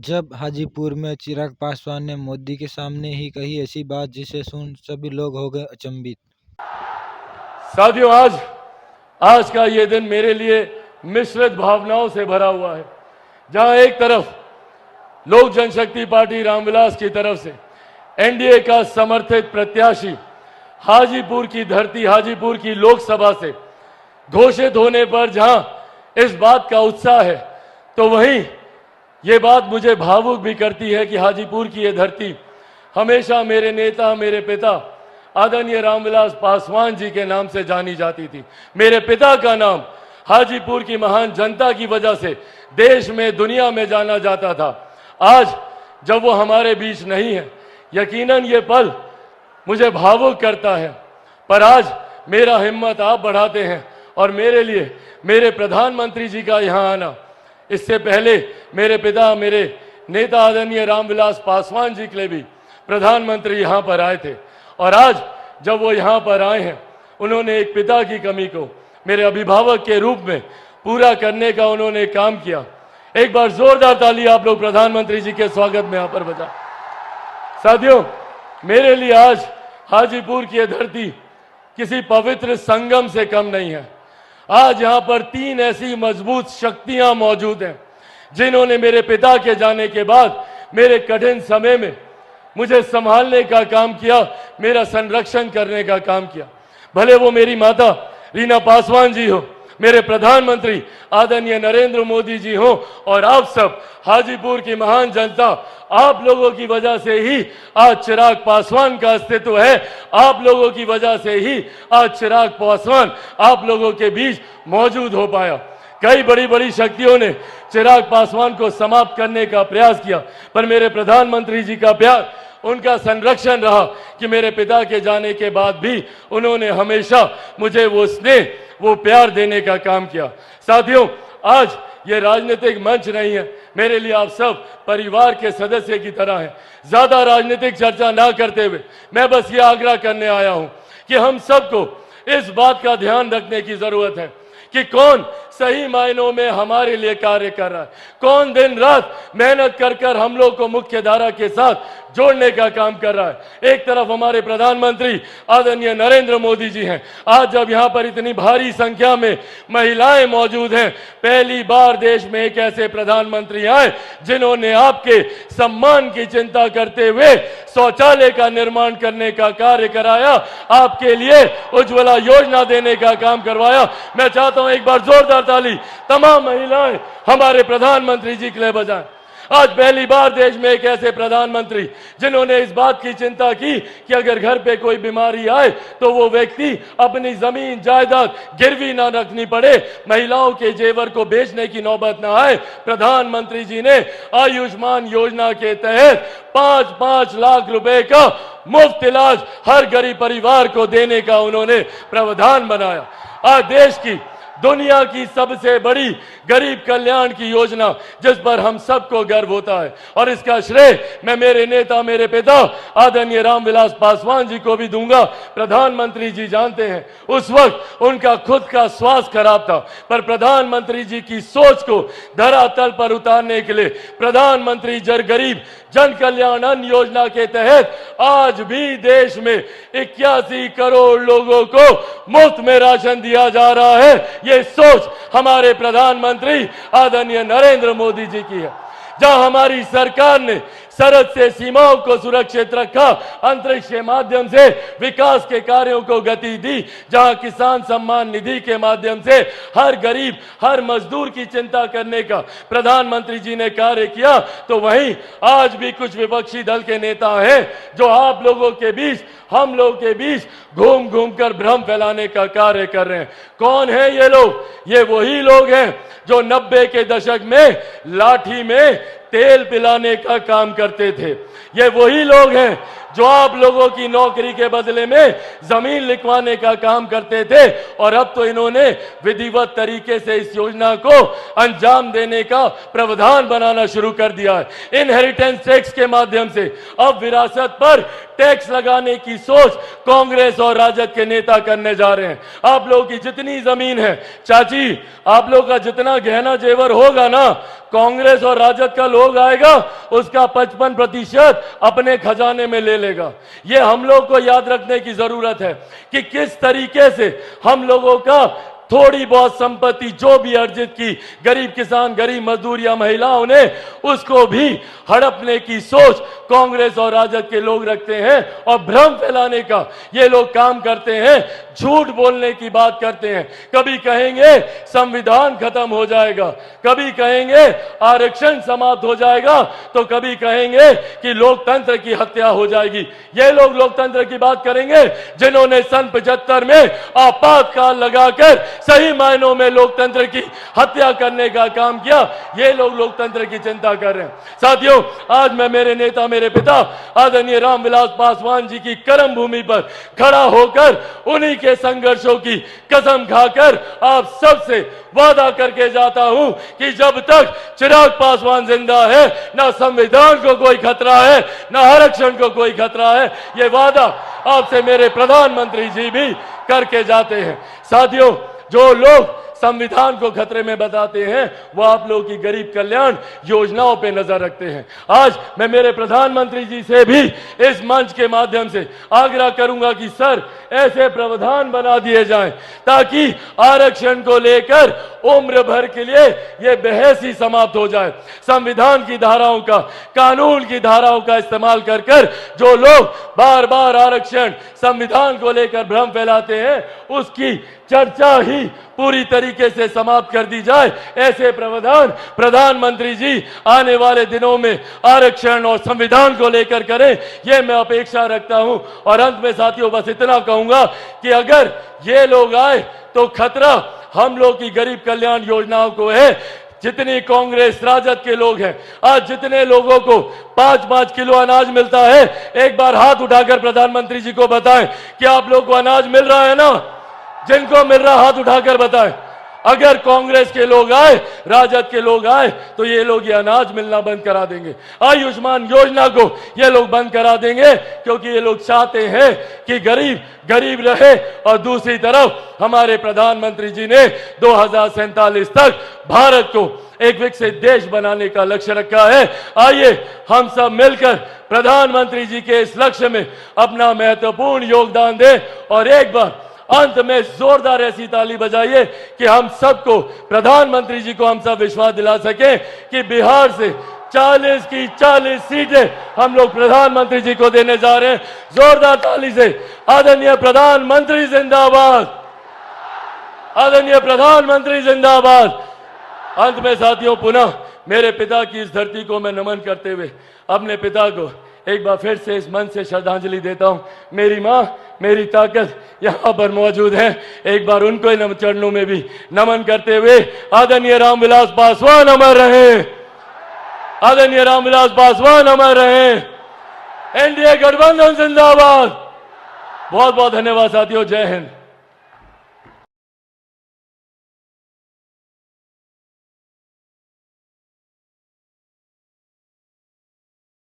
जब हाजीपुर में चिराग पासवान ने मोदी के सामने ही कही ऐसी बात जिसे सुन सभी लोग हो गए अचंभित। साथियों, आज का ये दिन मेरे लिए मिश्रित भावनाओं से भरा हुआ है, जहां एक तरफ लोक जनशक्ति पार्टी रामविलास की तरफ से एनडीए का समर्थित प्रत्याशी हाजीपुर की धरती, हाजीपुर की लोकसभा से घोषित होने पर जहां इस बात का उत्साह है, तो वहीं ये बात मुझे भावुक भी करती है कि हाजीपुर की ये धरती हमेशा मेरे नेता, मेरे पिता आदरणीय रामविलास पासवान जी के नाम से जानी जाती थी। मेरे पिता का नाम हाजीपुर की महान जनता की वजह से देश में, दुनिया में जाना जाता था। आज जब वो हमारे बीच नहीं है, यकीनन ये पल मुझे भावुक करता है, पर आज मेरा हिम्मत आप बढ़ाते हैं और मेरे लिए मेरे प्रधानमंत्री जी का यहाँ आना, इससे पहले मेरे पिता, मेरे नेता आदरणीय रामविलास पासवान जी के लिए भी प्रधानमंत्री यहाँ पर आए थे, और आज जब वो यहाँ पर आए हैं, उन्होंने एक पिता की कमी को मेरे अभिभावक के रूप में पूरा करने का उन्होंने काम किया। एक बार जोरदार ताली आप लोग प्रधानमंत्री जी के स्वागत में यहाँ पर बजा। साथियों, मेरे लिए आज हाजीपुर की धरती किसी पवित्र संगम से कम नहीं है। आज यहाँ पर 3 ऐसी मजबूत शक्तियां मौजूद हैं, जिन्होंने मेरे पिता के जाने के बाद मेरे कठिन समय में मुझे संभालने का काम किया, मेरा संरक्षण करने का काम किया। भले वो मेरी माता रीना पासवान जी हो, मेरे प्रधानमंत्री आदरणीय नरेंद्र मोदी जी हो, और आप सब हाजीपुर की महान जनता, आप लोगों की वजह से ही आज चिराग पासवान का अस्तित्व है। आप लोगों की वजह से ही आज चिराग पासवान आप लोगों के बीच मौजूद हो पाया। कई बड़ी बड़ी शक्तियों ने चिराग पासवान को समाप्त करने का प्रयास किया, पर मेरे प्रधानमंत्री जी का प्यार, उनका संरक्षण रहा कि मेरे पिता के जाने के बाद भी उन्होंने हमेशा मुझे वो स्नेह, वो प्यार देने का काम किया। साथियों, आज ये राजनीतिक मंच नहीं है, मेरे लिए आप सब परिवार के सदस्य की तरह हैं। ज्यादा राजनीतिक चर्चा ना करते हुए मैं बस ये आग्रह करने आया हूं कि हम सबको इस बात का ध्यान रखने की जरूरत है कि कौन सही मायनों में हमारे लिए कार्य कर रहा है, कौन दिन रात मेहनत कर कर हम लोग को मुख्य धारा के साथ जोड़ने का काम कर रहा है। एक तरफ हमारे प्रधानमंत्री आदरणीय नरेंद्र मोदी जी हैं। आज जब यहाँ पर इतनी भारी संख्या में महिलाएं मौजूद हैं, पहली बार देश में एक ऐसे प्रधानमंत्री आए जिन्होंने आपके सम्मान की चिंता करते हुए शौचालय का निर्माण करने का कार्य कराया, आपके लिए उज्ज्वला योजना देने का काम करवाया। मैं चाहता हूं एक बार जोरदार ताली तमाम महिलाएं हमारे प्रधानमंत्री जी के लिए बजाएं। आज पहली बार देश में एक ऐसे प्रधानमंत्री जिन्होंने इस बात की चिंता की कि अगर घर पे कोई बीमारी आए तो वो व्यक्ति अपनी जमीन जायदाद गिरवी ना रखनी पड़े, महिलाओं के जेवर को बेचने की नौबत ना आए। प्रधानमंत्री जी ने आयुष्मान योजना के तहत 5-5 लाख रुपए का मुफ्त इलाज हर गरीब परिवार को देने का उन्होंने प्रावधान बनाया। आज देश की, दुनिया की सबसे बड़ी गरीब कल्याण की योजना जिस पर हम सबको गर्व होता है, और इसका श्रेय मैं मेरे नेता, मेरे पिता आदरणीय रामविलास पासवान जी को भी दूंगा। प्रधानमंत्री जी जानते हैं, उस वक्त उनका खुद का स्वास्थ्य खराब था, पर प्रधानमंत्री जी की सोच को धरातल पर उतारने के लिए प्रधानमंत्री गरीब जन कल्याण अन्न योजना के तहत आज भी देश में 81 करोड़ लोगों को मुफ्त में राशन दिया जा रहा है। ये सोच हमारे प्रधानमंत्री आदरणीय नरेंद्र मोदी जी की है। जहां हमारी सरकार ने सरहद से सीमाओं को सुरक्षित रखा, अंतरिक्ष के माध्यम से विकास के कार्यों को गति दी, जहां किसान सम्मान निधि के माध्यम से हर गरीब, हर मजदूर की चिंता करने का प्रधानमंत्री जी ने कार्य किया, तो वहीं आज भी कुछ विपक्षी दल के नेता हैं जो आप लोगों के बीच, हम लोगों के बीच घूम घूम कर भ्रम फैलाने का कार्य कर रहे हैं। कौन है ये लोग? ये वही लोग हैं जो 90 के दशक में लाठी में तेल पिलाने का काम करते थे। ये वही लोग हैं जो आप लोगों की नौकरी के बदले में जमीन लिखवाने का काम करते थे, और अब तो इन्होंने विधिवत तरीके से इस योजना को अंजाम देने का प्रावधान बनाना शुरू कर दिया है। इनहेरिटेंस टैक्स के माध्यम से अब विरासत पर टैक्स लगाने की सोच कांग्रेस और राजद के नेता करने जा रहे हैं। आप लोगों की जितनी जमीन है, चाची, आप लोगों का जितना गहना जेवर होगा ना, कांग्रेस और राजद का लोग आएगा, उसका 55% अपने खजाने में ले लेगा। ये हम लोग को याद रखने की जरूरत है कि किस तरीके से हम लोगों का थोड़ी बहुत संपत्ति जो भी अर्जित की गरीब किसान, गरीब मजदूर या महिलाओं ने, उसको भी हड़पने की सोच कांग्रेस और राजद के लोग रखते हैं और भ्रम फैलाने का ये लोग काम करते हैं, झूठ बोलने की बात करते हैं। कभी कहेंगे संविधान खत्म हो जाएगा, कभी कहेंगे आरक्षण समाप्त हो जाएगा, तो कभी कहेंगे कि लोकतंत्र की हत्या हो जाएगी। ये लोग लोकतंत्र की बात करेंगे जिन्होंने सन 75 में आपातकाल लगाकर सही मायनों में लोकतंत्र की हत्या करने का काम किया। ये लोग लोकतंत्र की चिंता कर रहे हैं। साथियों, आज मैं मेरे नेता, मेरे पिता आदरणीय रामविलास पासवान जी की कर्म भूमि पर खड़ा होकर उन्हीं के संघर्षों की कसम खाकर आप सबसे वादा करके जाता हूं कि जब तक चिराग पासवान जिंदा है, ना संविधान को कोई खतरा है, ना आरक्षण को कोई खतरा है। ये वादा आपसे मेरे प्रधानमंत्री जी भी करके जाते हैं। साथियों, जो लोग संविधान को खतरे में बताते हैं, वो आप लोगों की गरीब कल्याण योजनाओं पे नजर रखते हैं। आज मैं मेरे प्रधानमंत्री जी से भी इस मंच के माध्यम से आग्रह करूंगा कि सर, ऐसे प्रावधान बना दिए जाएं ताकि आरक्षण को लेकर उम्र भर के लिए ये बहस ही समाप्त हो जाए। संविधान की धाराओं का, कानून की धाराओं का इस्तेमाल कर जो लोग बार बार आरक्षण, संविधान को लेकर भ्रम फैलाते हैं, उसकी चर्चा ही पूरी तरीके से समाप्त कर दी जाए। ऐसे प्रावधान प्रधानमंत्री जी आने वाले दिनों में आरक्षण और संविधान को लेकर करें, यह मैं अपेक्षा रखता हूं। और अंत में साथियों, बस इतना कहूंगा कि अगर ये लोग आए तो खतरा हम लोग की गरीब कल्याण योजनाओं को है। जितनी कांग्रेस राजद के लोग हैं, आज जितने लोगों को 5-5 किलो अनाज मिलता है, एक बार हाथ उठाकर प्रधानमंत्री जी को बताएं कि आप लोग को अनाज मिल रहा है ना? जिनको मिल रहा हाथ उठाकर बताएं। अगर कांग्रेस के लोग आए, राजद के लोग आए, तो ये लोग ये अनाज मिलना बंद करा देंगे। आयुष्मान योजना को ये लोग बंद करा देंगे, क्योंकि ये लोग चाहते हैं कि गरीब गरीब रहे। और दूसरी तरफ हमारे प्रधानमंत्री जी ने 2047 तक भारत को एक विकसित देश बनाने का लक्ष्य रखा है। आइए हम सब मिलकर प्रधानमंत्री जी के इस लक्ष्य में अपना महत्वपूर्ण योगदान दें। और एक बार अंत में जोरदार ऐसी ताली बजाइए कि हम सबको, प्रधानमंत्री जी को हम सब विश्वास दिला सकें कि बिहार से 40 की 40 सीटें हम लोग प्रधानमंत्री जी को देने जा रहे हैं। जोरदार ताली से आदरणीय प्रधानमंत्री जिंदाबाद, आदरणीय प्रधानमंत्री जिंदाबाद। अंत में साथियों, पुनः मेरे पिता की इस धरती को मैं नमन करते हुए अपने पिता को एक बार फिर से इस मन से श्रद्धांजलि देता हूं। मेरी मां, मेरी ताकत यहां पर मौजूद है, एक बार उनको इन चरणों में भी नमन करते हुए आदरणीय रामविलास पासवान अमर रहे, आदरणीय रामविलास पासवान अमर रहे, एनडीए गठबंधन जिंदाबाद। बहुत बहुत धन्यवाद साथियों, जय हिंद।